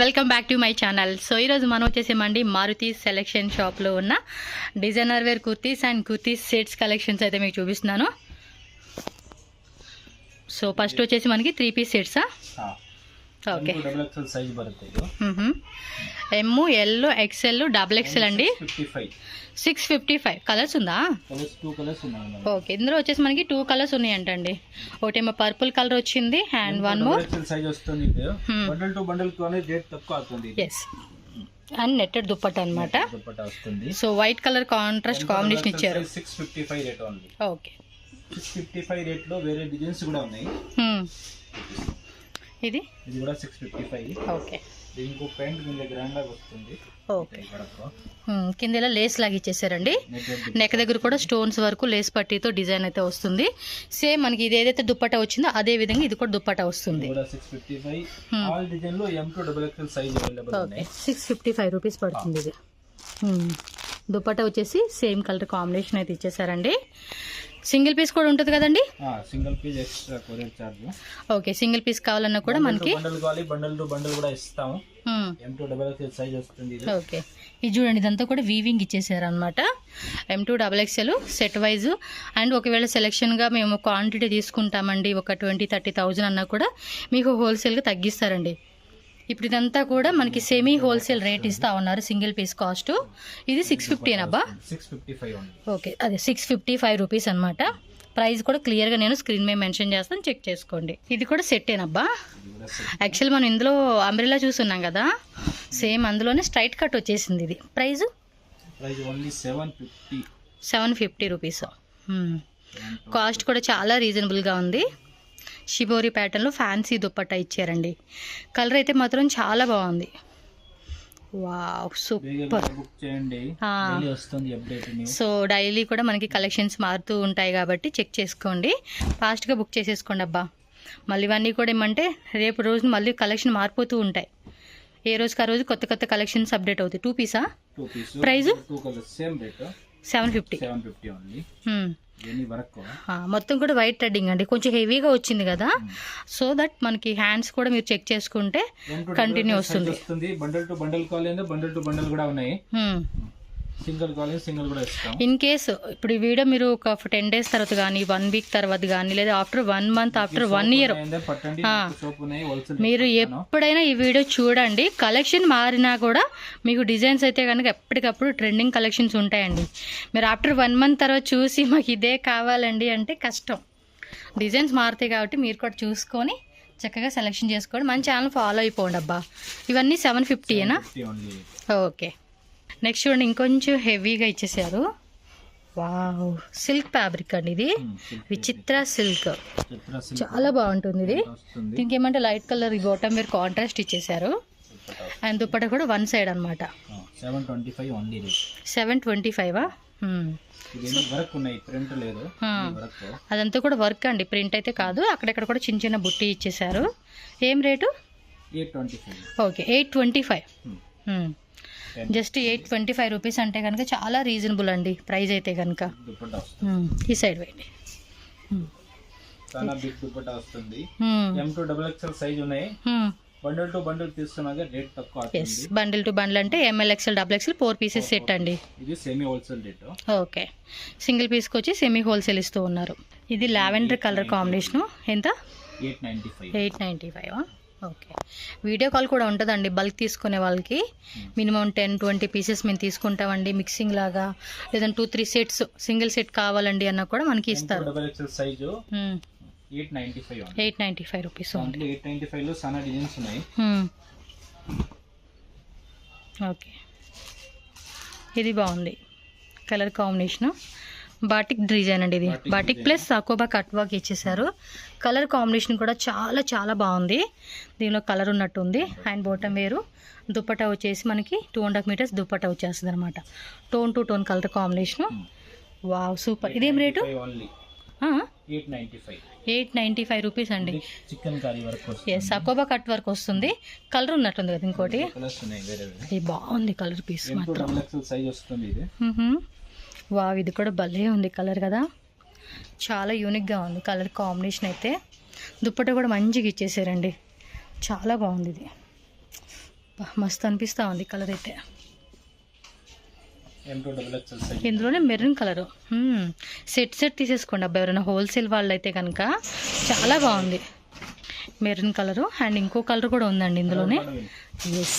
Welcome back to my channel. So ఈరోజు మనం వచ్చేసేమండి మారుతి సెలెక్షన్ షాప్లో ఉన్న designer wear kurtis and kurtis sets collections అయితే మీకు చూపిస్తున్నాను. సో ఫస్ట్ వచ్చేసి మనకి 3 పీస్ సెట్సా? Okay, M, L, XL, double XL అండి. 655 కలర్స్ ఉందా? ఓకే, ఇందులో వచ్చేసి మనకి 2 కలర్స్ ఉన్నాయంటండి. ఒకటేమో పర్పుల్ కలర్ వచ్చింది అండ్ వన్ మోర్ ఎస్ అండ్ నెట్టెడ్ దుప్పట్ట అనమాట. So white colour contrast combination ఇచ్చారు. 655 రేట్ ఓన్లీ. ఓకే, 655 రేట్ లో వేరే డిజైన్స్ కూడా ఉన్నాయి. ఇది కూడా 655. ఓకే, ఇంకో ప్యాంట్ కింద గ్రాండ్ గా వస్తుంది. ఓకే, కింద ఇలా లేస్ లాగా ఇచ్చేసారండి. నెక్ దగ్గర కూడా స్టోన్స్ వరకు లేస్ పట్టీతో డిజైన్ అయితే వస్తుంది. సేమ్ మనకి ఇది ఏదైతే దుప్పట్టా వచ్చిందో అదే విధంగా ఇది కూడా దుప్పట్టా వస్తుంది. 655 రూపీస్ పడుతుంది ఇది. దుప్పట్టా వచ్చేసి సేమ్ కలర్ కాంబినేషన్ అయితే ఇచ్చేసారండి. సింగిల్ పీస్ కూడా ఉంటుంది కదండి? Single piece extra courier charge. Okay, single piece కావాలన్నా కూడా మనకి బండల్ టు బండల్ కూడా ఇస్తాము. M2XXL సైజ్ వస్తుంది. ఓకే, ఇది చూడండి, ఇదంతా కూడా వీవింగ్ ఇచ్చేసారు అనమాట. M2XXL set wise. అండ్ ఒకవేళ సెలెక్షన్గా మేము క్వాంటిటీ తీసుకుంటామండి, ఒక 20-30,000 అన్నా కూడా మీకు హోల్సేల్గా తగ్గిస్తారండి. ఇప్పుడు ఇదంతా కూడా మనకి సెమీ హోల్సేల్ రేట్ ఇస్తా ఉన్నారు. సింగిల్ పీస్ కాస్ట్ ఇది 650 అబ్బా. 655. ఓకే, అదే 655 రూపీస్ అనమాట. ప్రైస్ కూడా క్లియర్గా నేను స్క్రీన్ మీద మెన్షన్ చేస్తాను, చెక్ చేసుకోండి. ఇది కూడా సెట్టేనబ్బా. యాక్చువల్ మనం ఇందులో అంబ్రెల్లా చూస్తున్నాం కదా, సేమ్ అందులోనే స్ట్రైట్ కట్ వచ్చేసింది. ఇది ప్రైస్ ఓన్లీ 750 రూపీస్. కాస్ట్ కూడా చాలా రీజనబుల్గా ఉంది. షిబోరి ప్యాటర్న్లో ఫ్యాన్సీ దుప్పట్టా ఇచ్చారండి. కలర్ అయితే మాత్రం చాలా బాగుంది. Wow, super. సో డైలీ కూడా మనకి కలెక్షన్స్ మారుతూ ఉంటాయి కాబట్టి చెక్ చేసుకోండి, ఫాస్ట్గా బుక్ చేసేసుకోండి అబ్బా. మళ్ళీ ఇవన్నీ కూడా ఏమంటే రేపు రోజు మళ్ళీ కలెక్షన్ మారిపోతూ ఉంటాయి. ఏ రోజుకి ఆ రోజు కొత్త కొత్త కలెక్షన్స్ అప్డేట్ అవుతాయి. 2 పీసా? ప్రైస్ 750. మొత్తం కూడా వైట్ థ్రెడ్డింగ్ అండి, కొంచెం హెవీగా వచ్చింది కదా. సో దట్ మనకి హ్యాండ్స్ కూడా మీరు చెక్ చేసుకుంటే కంటిన్యూ వస్తుంది. బండల్ టు బండల్ కావాలి, బండల్ టు బండల్ కూడా ఉన్నాయి. సింగిల్ కావాలి, సింగిల్ కూడా ఇస్తాం. ఇన్ కేసు ఇప్పుడు ఈ వీడియో మీరు ఒక 10 డేస్ తర్వాత కానీ 1 వీక్ తర్వాత కానీ లేదా ఆఫ్టర్ 1 మంత్ ఆఫ్టర్ 1 ఇయర్ మీరు ఎప్పుడైనా ఈ వీడియో చూడండి. కలెక్షన్ మారినా కూడా మీకు డిజైన్స్ అయితే కనుక ఎప్పటికప్పుడు ట్రెండింగ్ కలెక్షన్స్ ఉంటాయండి. మీరు ఆఫ్టర్ 1 మంత్ తర్వాత చూసి మాకు ఇదే కావాలండి అంటే కష్టం. డిజైన్స్ మారుతాయి కాబట్టి మీరు కూడా చూసుకొని చక్కగా సెలెక్షన్ చేసుకోండి. మన ఛానల్ ఫాలో అయిపోండి అబ్బా. ఇవన్నీ 750ఏనా? ఓకే, నెక్స్ట్ చూడండి, ఇంకొంచెం హెవీగా ఇచ్చేసారు. వావ్, సిల్క్ ఫ్యాబ్రిక్ అండి ఇది. విచిత్ర సిల్క్ చాలా బాగుంటుంది ఇది. దీనికి ఏమంటే light colour bottom wear contrast ఇచ్చేసారు. అండ్ దుప్పట కూడా 1 సైడ్ అనమాట. 725. అదంతా కూడా వర్క్ అండి, ప్రింట్ అయితే కాదు. అక్కడెక్కడ కూడా చిన్న చిన్న బుట్టి ఇచ్చేసారు. ఏం రేటు? 825. ఓకే, 825. జస్ట్ 825 రూపీస్ అంటే కనుక చాలా రీజనబుల్ అండి ప్రైస్ అయితే కనుక. ఈ సైడ్ వేయండి. బండిల్ టు బండిల్ తీసుకున్నాక రేట్ తక్కువ. బండిల్ టు బండిల్ అంటే ML XL XXL 4 pieces set అండి. ఇది semi wholesale rate. Okay, single పీస్కి వచ్చి సెమీ హోల్సేల్ ఇస్తూ ఉన్నారు. ఇది లావెండర్ కలర్ కాంబినేషన్. ఎంత? 895. ఓకే, వీడియో కాల్ కూడా ఉంటుందండి బల్క్ తీసుకునే వాళ్ళకి. మినిమం 10-20 పీసెస్ మేము తీసుకుంటామండి మిక్సింగ్ లాగా. లేదంటే 2-3 సెట్స్ సింగిల్ సెట్ కావాలండి అన్న కూడా మనకి ఇస్తారు. 895 రూపీస్. 895 లో చాలా డిజైన్స్ ఉన్నాయి. ఓకే, ఇది బాగుంది కలర్ కాంబినేషన్. బాటిక్ డిజైన్ అండి ఇది. బాటిక్ ప్లస్ అకోబా కట్ వర్క్ ఇచ్చేసారు. కలర్ కాంబినేషన్ కూడా చాలా చాలా బాగుంది. దీనిలో కలర్ ఉన్నట్టు ఉంది. అండ్ బాటమ్ వేరు. దుప్పటా వచ్చేసి మనకి 2.5 మీటర్స్ దుప్పటా వచ్చేస్తుంది అనమాట. Tone to tone colour combination. Wow, super. ఇదేం రేటు? 895 రూపీస్ అండి. ఎస్, అకోబా కట్ వర్క్ వస్తుంది. కలర్ ఉన్నట్టుంది కదా ఇంకోటి. ఇది బాగుంది కలర్ పీస్ మాత్రం. వావ్, ఇది కూడా భలే ఉంది కలర్ కదా, చాలా యూనిక్గా ఉంది కలర్ కాంబినేషన్ అయితే. దుప్పట కూడా మంచిగా ఇచ్చేసారండి, చాలా బాగుంది ఇది. మస్తు అనిపిస్తూ ఉంది కలర్ అయితే. M2 XXL size. ఇందులోనే మెరూన్ కలరు. సెట్ తీసేసుకోండి అబ్బా, ఎవరైనా హోల్సేల్ వాళ్ళు అయితే కనుక. చాలా బాగుంది మెరూన్ కలరు. అండ్ ఇంకో కలర్ కూడా ఉందండి ఇందులోనే. ఎస్,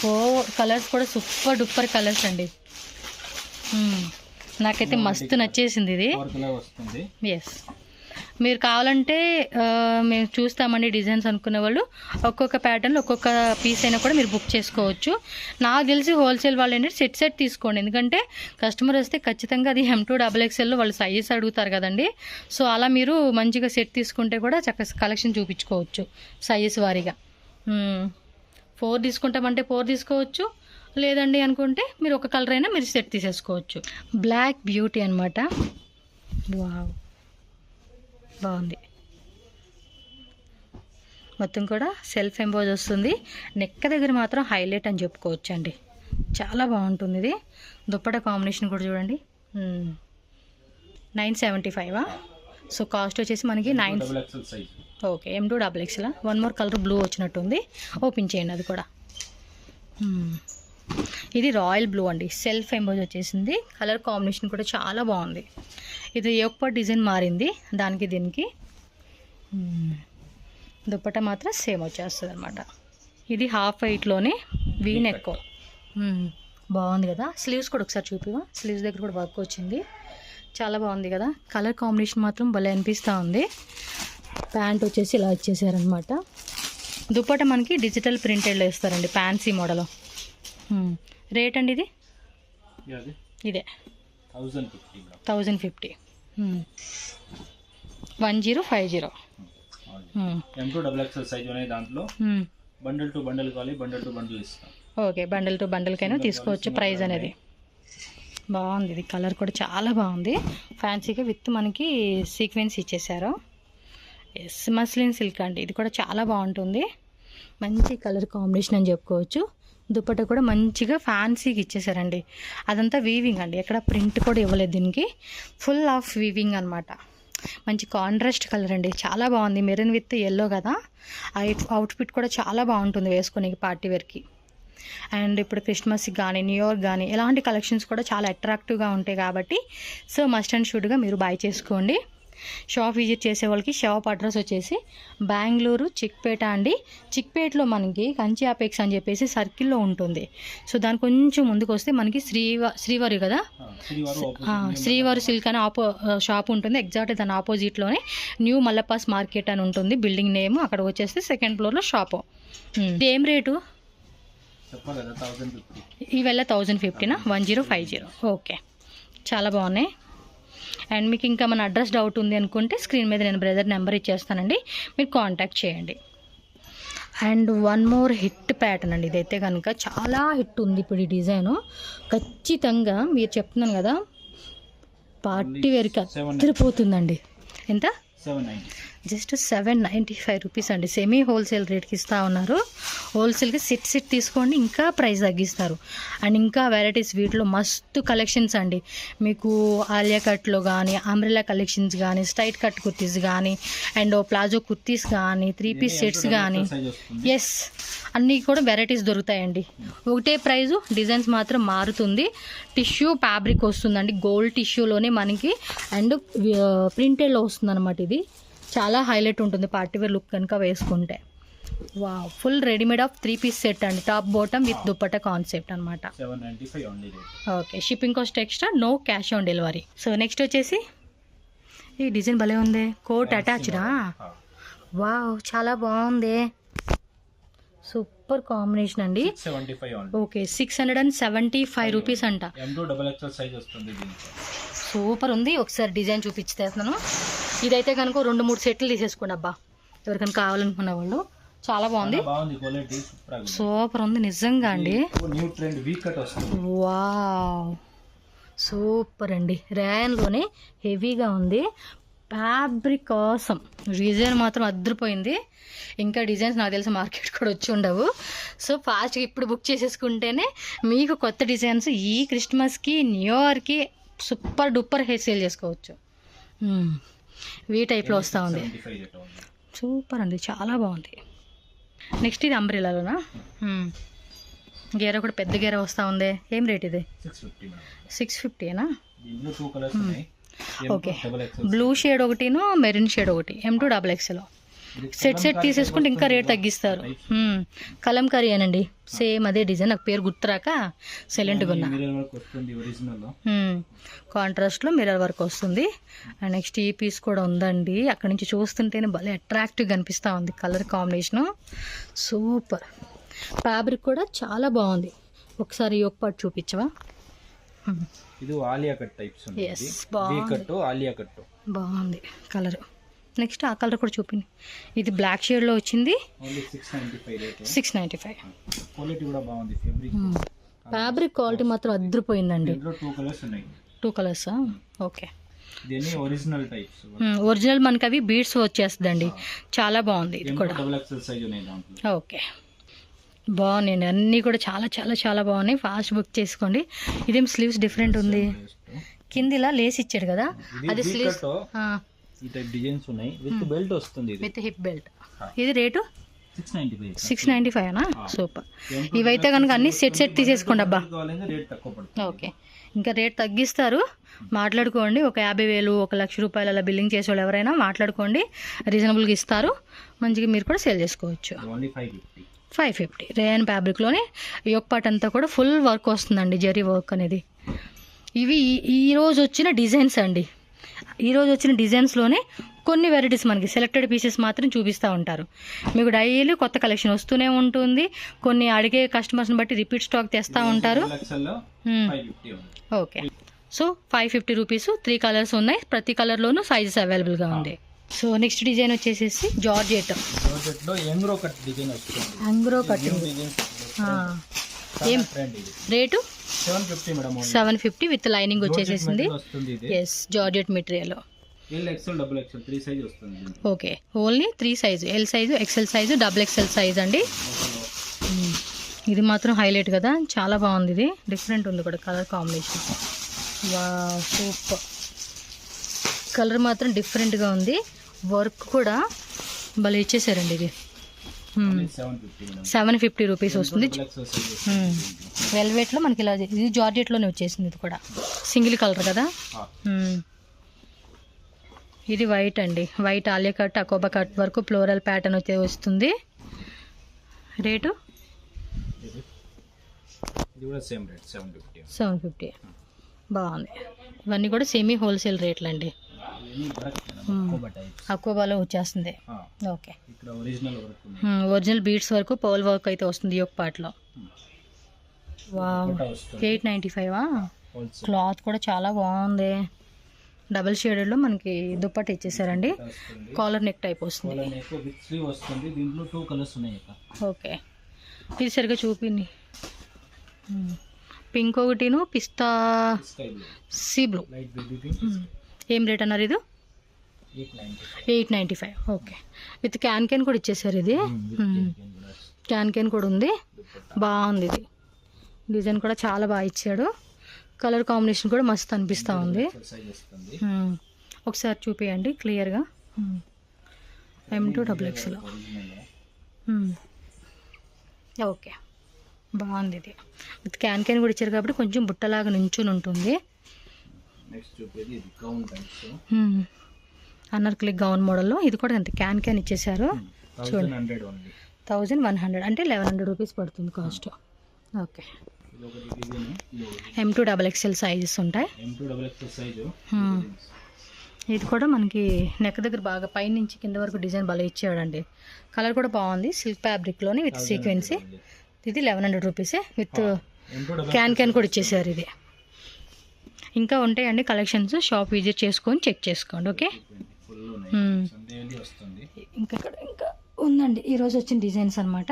4 కలర్స్ కూడా సూపర్ డూపర్ కలర్స్ అండి. నాకైతే మస్తు నచ్చేసింది ఇది. 4 కలర్ వస్తుంది. ఎస్, మీరు కావాలంటే మేము చూస్తామండి డిజైన్స్ అనుకునే వాళ్ళు ఒక్కొక్క ప్యాటర్న్లో ఒక్కొక్క పీస్ అయినా కూడా మీరు బుక్ చేసుకోవచ్చు. నాకు తెలిసి హోల్సేల్ వాళ్ళు ఏంటంటే సెట్ తీసుకోండి, ఎందుకంటే కస్టమర్ వస్తే ఖచ్చితంగా అది M2 XXLలో వాళ్ళు సైజెస్ అడుగుతారు కదండి. సో అలా మీరు మంచిగా సెట్ తీసుకుంటే కూడా చక్కగా కలెక్షన్ చూపించుకోవచ్చు సైజెస్ వారీగా. 4 తీసుకుంటామంటే 4 తీసుకోవచ్చు, లేదండి అనుకుంటే మీరు ఒక కలర్ అయినా మీరు సెట్ తీసేసుకోవచ్చు. బ్లాక్ బ్యూటీ అనమాట. వావ్, బాగుంది. మొత్తం కూడా సెల్ఫ్ ఎంబోజ్ వస్తుంది. నెక్క దగ్గర మాత్రం హైలైట్ అని చెప్పుకోవచ్చు అండి. చాలా బాగుంటుంది ఇది. దుప్పట కాంబినేషన్ కూడా చూడండి. 975. సో కాస్ట్ వచ్చేసి మనకి 9. Okay, M2 XXL. 1 more colour blue వచ్చినట్టుంది. ఓపెన్ చేయండి అది కూడా. ఇది రాయల్ బ్లూ అండి. సెల్ఫ్ ఎంబోజ్ వచ్చేసింది. కలర్ కాంబినేషన్ కూడా చాలా బాగుంది. ఇది ఒక్క డిజైన్ మారింది దానికి దీనికి. దుప్పట మాత్రం సేమ్ వచ్చేస్తుంది అనమాట. ఇది హాఫ్ వైట్లోనే వీ నెక్. బాగుంది కదా. స్లీవ్స్ కూడా ఒకసారి చూపివా. స్లీవ్స్ దగ్గర కూడా వర్క్ వచ్చింది. చాలా బాగుంది కదా. కలర్ కాంబినేషన్ మాత్రం భలే అనిపిస్తూ ఉంది. ప్యాంట్ వచ్చేసి ఇలా ఇచ్చేసారనమాట. దుప్పట మనకి డిజిటల్ ప్రింటెడ్లో ఇస్తారండి, ఫ్యాన్సీ మోడల్. రేట్ అండి ఇది ఇదే 1050. 1050. M2 XXL సైజ్ ఉన్నాయి దాంట్లో. బండిల్ టు బండిల్ కావాలి, బండిల్ టు బండిల్ ఇస్తాం. ఓకే, బండిల్ టు బండిల్కైనా తీసుకోవచ్చు. ప్రైస్ అనేది బాగుంది. ఇది కలర్ కూడా చాలా బాగుంది. ఫ్యాన్సీగా విత్ మనకి సీక్వెన్స్ ఇచ్చేసారు. ఎస్, మస్లిన్ సిల్క్ అండి. ఇది కూడా చాలా బాగుంటుంది. మంచి కలర్ కాంబినేషన్ అని చెప్పుకోవచ్చు. దుప్పట కూడా మంచిగా ఫ్యాన్సీగా ఇచ్చేసారండి. అదంతా వీవింగ్ అండి, ఎక్కడ ప్రింట్ కూడా ఇవ్వలేదు దీనికి. ఫుల్ ఆఫ్ వీవింగ్ అనమాట. మంచి కాంట్రాస్ట్ కలర్ అండి. చాలా బాగుంది. మెరూన్ విత్ ఎల్లో కదా. ఆ అవుట్ఫిట్ కూడా చాలా బాగుంటుంది వేసుకొని పార్టీ వేర్కి. అండ్ ఇప్పుడు క్రిస్మస్కి కానీ న్యూ ఇయర్ కానీ ఇలాంటి కలెక్షన్స్ కూడా చాలా అట్రాక్టివ్గా ఉంటాయి కాబట్టి సో మస్ట్ అండ్ షుడ్గా మీరు బై చేసుకోండి. షాప్ విజిట్ చేసే వాళ్ళకి షాప్ అడ్రస్ వచ్చేసి బెంగళూరు చిక్పేట అండి. చిక్పేటలో మనకి కంచి అపెక్స్ అని చెప్పేసి సర్కిల్లో ఉంటుంది. సో దాని కొంచెం ముందుకు వస్తే మనకి శ్రీవారి కదా, శ్రీవారి సిల్క్ అని షాప్ ఉంటుంది. ఎగ్జాక్ట్ దాని ఆపోజిట్లోనే న్యూ మల్లపాస్ మార్కెట్ అని ఉంటుంది బిల్డింగ్ నేమ్. అక్కడ వచ్చేస్తే సెకండ్ ఫ్లోర్లో షాపు. ఏం రేటు ఇవెల్ల 1050నా? 1050. ఓకే, చాలా బాగున్నాయి. అండ్ మీకు ఇంకా మన అడ్రస్ డౌట్ ఉంది అనుకుంటే స్క్రీన్ మీద నేను బ్రదర్ నెంబర్ ఇచ్చేస్తానండి, మీరు కాంటాక్ట్ చేయండి. అండ్ 1 మోర్ హిట్ ప్యాటర్న్ అండి. ఇదైతే కనుక చాలా హిట్ ఉంది ఇప్పుడు ఈ డిజైను. ఖచ్చితంగా మీరు చెప్తున్నాను కదా, పార్టీ వేర్కి అద్దరిపోతుందండి. ఎంత? 790. జస్ట్ 795 రూపీస్ అండి. సెమీ హోల్సేల్ రేట్కి ఇస్తూ ఉన్నారు. హోల్సేల్కి సెట్ తీసుకోండి, ఇంకా ప్రైస్ తగ్గిస్తారు. అండ్ ఇంకా వెరైటీస్ వీటిలో మస్తు కలెక్షన్స్ అండి. మీకు ఆలియా కట్లో కానీ, అంబ్రెల్లా కలెక్షన్స్ కానీ, స్ట్రైట్ కట్ కుర్తీస్ కానీ, అండ్ ప్లాజో కుర్తీస్ కానీ, 3 పీస్ సెట్స్ కానీ, ఎస్ అన్నీ కూడా వెరైటీస్ దొరుకుతాయండి. ఒకటే ప్రైజు, డిజైన్స్ మాత్రం మారుతుంది. టిష్యూ ఫ్యాబ్రిక్ వస్తుందండి, గోల్డ్ టిష్యూలోనే మనకి. అండ్ ప్రింటెడ్లో వస్తుంది అనమాట. ఇది చాలా హైలైట్ ఉంటుంది పార్టీ వేర్ లుక్ కనుక వేసుకుంటే. వా, full readymade of 3 piece set అండి. Top bottom with dupatta concept అనమాట. Okay, shipping cost extra, no cash on delivery. So next వచ్చేసి ఈ డిజైన్ భలే ఉంది. కోట్ అటాచ్డా? వావ్, చాలా బాగుంది. సూపర్ కాంబినేషన్ అండి. ఓకే, 675 రూపీస్ అంట. సూపర్ ఉంది. ఒకసారి డిజైన్ చూపించేస్తున్నాను. ఇదైతే కనుక 2-3 సెట్లు తీసేసుకోండి అబ్బా, ఎవరికైనా కావాలనుకున్న వాళ్ళు. చాలా బాగుంది, సూపర్ ఉంది నిజంగా అండి. వావ్, సూపర్ అండి. ర్యాన్లోనే హెవీగా ఉంది. ఫ్యాబ్రిక్ కోసం డిజైన్ మాత్రం అద్దరిపోయింది. ఇంకా డిజైన్స్ నాకు తెలిసి మార్కెట్ కూడా వచ్చి ఉండవు. సో ఫాస్ట్గా ఇప్పుడు బుక్ చేసేసుకుంటేనే మీకు కొత్త డిజైన్స్ ఈ క్రిస్మస్కి న్యూ ఇయర్కి సూపర్ డూపర్ హెయిర్ సేల్ చేసుకోవచ్చు. వీ టైప్లో వస్తూ ఉంది. సూపర్ అండి, చాలా బాగుంది. నెక్స్ట్ ఇది అంబ్రెల్లాలోనా? గేర కూడా పెద్ద గేర వస్తూ ఉంది. ఏం రేట్ ఇది? 650 మేడం. 650ఏనా? దీంట్లో 2 కలర్స్ ఉన్నాయి. ఓకే, బ్లూ షేడ్ ఒకటిను మెరూన్ షేడ్ ఒకటి, M2 XXL. సెట్ తీసేసుకుంటే ఇంకా రేట్ తగ్గిస్తారు. కలంకారీ అనండి, సేమ్ అదే డిజైన్. నాకు పేరు గుర్తురాక సైలెంట్గా ఉన్నా. కాంట్రాస్ట్లో మిర్రర్ వర్క్ వస్తుంది. అండ్ నెక్స్ట్ ఈ పీస్ కూడా ఉందండి. అక్కడ నుంచి చూస్తుంటేనే భలే అట్రాక్టివ్గా అనిపిస్తూ ఉంది. Colour combination super. ఫ్యాబ్రిక్ కూడా చాలా బాగుంది. ఒకసారి ఒక పాటు చూపించవా? ఇది ఆలియా కట్ టైప్స్ ఉంది. Yes, బాగుంది. ఆలియా కట్ బాగుంది కలర్. నెక్స్ట్ ఆ కలర్ కూడా చూపింది. ఇది బ్లాక్ షేడ్లో వచ్చింది. Only 695 rate. 695. క్వాలిటీ కూడా బాగుంది. ఫ్యాబ్రిక్ క్వాలిటీ మాత్రం అదిరిపోయిందండి. దీంట్లో 2 కలర్స్ ఉన్నాయి. 2 కలర్సా? ఓకే. దీని ఒరిజినల్ టైప్స్. ఒరిజినల్ మనకి అవి బీడ్స్ వచ్చేస్తుందండి. చాలా బాగుంది. ఇది కూడా XXL సైజ్ ఉన్నాయి దాంట్లో. ఓకే, బాగున్నాయండి. అన్నీ కూడా చాలా చాలా చాలా బాగున్నాయి. ఫాస్ట్ బుక్ చేసుకోండి. ఇదేం స్లీవ్స్ డిఫరెంట్ ఉంది. కింద ఇలా లేస్ ఇచ్చాడు కదా, అది స్లీవ్స్. ఈ టైప్ డిజైన్స్ ఉన్నాయి. విత్ బెల్ట్ వస్తుంది. ఇది విత్ హిప్ బెల్ట్. ఇది రేటు 695. 695 సూపర్. ఇవైతే కనుక అన్ని సెట్ తీసేసుకోండి అబ్బా. రేట్ తక్కువ పడుతుంది. ఓకే, ఇంకా రేట్ తగ్గిస్తారు. మాట్లాడుకోండి. ఒక 50,000 1,00,000 రూపాయలు అలా బిల్లింగ్ చేసేవాళ్ళు ఎవరైనా మాట్లాడుకోండి, రీజనబుల్గా ఇస్తారు. మంచిగా మీరు కూడా సేల్ చేసుకోవచ్చు. ఓన్లీ 550. 550 రేయన్ ఫ్యాబ్రిక్లోనే యోక్ పార్ట్ అంతా కూడా ఫుల్ వర్క్ వస్తుందండి, జరీ వర్క్ అనేది. ఇవి ఈరోజు వచ్చిన డిజైన్స్ అండి. ఈరోజు వచ్చిన డిజైన్స్లోనే కొన్ని వెరైటీస్ మనకి సెలెక్టెడ్ పీసెస్ మాత్రం చూపిస్తూ ఉంటారు. మీకు డైలీ కొత్త కలెక్షన్ వస్తూనే ఉంటుంది. కొన్ని అడిగే కస్టమర్స్ని బట్టి రిపీట్ స్టాక్ తెస్తూ ఉంటారు. Okay, so 550 rupees. 3 కలర్స్ ఉన్నాయి. ప్రతి కలర్లోనూ సైజెస్ అవైలబుల్గా ఉంది. సో నెక్స్ట్ డిజైన్ వచ్చేసేసి జార్జెట్. యాంగ్రో కట్ డిజైన్ వస్తుంది. యాంగ్రో కట్ ఏం రేటు? 750 మేడం. 750 విత్ లైనింగ్ వచ్చేసేసింది. Yes, georgette material. XL XXL 3 size వస్తుంది. Okay, only 3 size, L size, XL size, XXL size అండి. ఇది మాత్రం హైలైట్ కదా, చాలా బాగుంది. ఇది డిఫరెంట్ ఉంది కూడా కలర్ కాంబినేషన్. వా సూపర్. కలర్ మాత్రం డిఫరెంట్గా ఉంది. వర్క్ కూడా భలే ఇచ్చేసారండి. ఇది 750 రూపీస్ వస్తుంది. వెల్వెట్లో మనకి ఇలా, ఇది జార్జెట్లోనే వచ్చేసింది. ఇది కూడా సింగిల్ కలర్ కదా. ఇది వైట్ అండి. వైట్ ఆలియా కట్, అకోబా కట్ వరకు ఫ్లోరల్ ప్యాటర్న్ అయితే వస్తుంది. రేటు 750. బాగుంది. ఇవన్నీ కూడా సెమీ హోల్సేల్ రేట్లు అండి. అకోబాలో వచ్చేస్తుంది. ఓకే, ఒరిజినల్ బీడ్స్ వరకు పౌల్ వర్క్ అయితే వస్తుంది ఈ ఒక పార్ట్లో. వా 895. క్లాత్ కూడా చాలా బాగుంది. డబుల్ షేడెడ్లో మనకి దుప్పటి ఇచ్చేసారండి. కాలర్ నెక్ టైప్ వస్తుంది. ఓకే, ఇది సరిగ్గా చూపింది. పింక్ ఒకటిను పిస్తా సీ బ్లూ. ఏం రేట్ అన్నారు? ఇది 895. ఓకే, విత్ క్యాన్ కూడా ఇచ్చేసారు. ఇది క్యాన్ కూడా ఉంది. బాగుంది. ఇది డిజైన్ కూడా చాలా బాగా ఇచ్చాడు. కలర్ కాంబినేషన్ కూడా మస్తు అనిపిస్తూ ఉంది. ఒకసారి చూపించండి క్లియర్గా. M2 XXL. ఓకే, బాగుంది. ఇది విత్ క్యాన్ కూడా ఇచ్చారు కాబట్టి కొంచెం బుట్టలాగా నుంచుని ఉంటుంది. అన్నర్క్లీ గౌన్ మోడల్లో ఇది కూడా అంతే. క్యాన్ ఇచ్చేసారు. చూడండి, 1100 అంటే 1100 రూపీస్ పడుతుంది cost. Okay, M2 XXL sizes ఉంటాయి. ఇది కూడా మనకి నెక్ దగ్గర బాగా పైనుంచి కింద వరకు డిజైన్ బాగా ఇచ్చాడండి. కలర్ కూడా బాగుంది. సిల్క్ ఫ్యాబ్రిక్లోని విత్ సీక్వెన్సీ. ఇది 1100 రూపీసే విత్ క్యాన్ కూడా ఇచ్చేసారు. ఇది ఇంకా ఉంటాయండి కలెక్షన్స్. షాప్ విజిట్ చేసుకొని చెక్ చేసుకోండి. ఓకే, ఇంకా ఉందండి ఈరోజు వచ్చిన డిజైన్స్ అనమాట.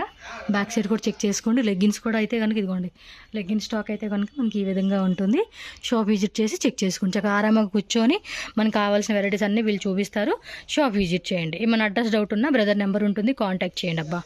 బ్యాక్ సైడ్ కూడా చెక్ చేసుకోండి. లెగ్గిన్స్ కూడా అయితే కనుక ఇదిగోండి, లెగ్గిన్ స్టాక్ అయితే కనుక మనకి ఈ విధంగా ఉంటుంది. షాప్ విజిట్ చేసి చెక్ చేసుకోండి. చక్కగా ఆరామంగా కూర్చొని మనకు కావాల్సిన వెరైటీస్ అన్నీ వీళ్ళు చూపిస్తారు. షాప్ విజిట్ చేయండి. ఏమైనా అడ్రస్ డౌట్ ఉన్నా బ్రదర్ నెంబర్ ఉంటుంది, కాంటాక్ట్ చేయండి అబ్బా.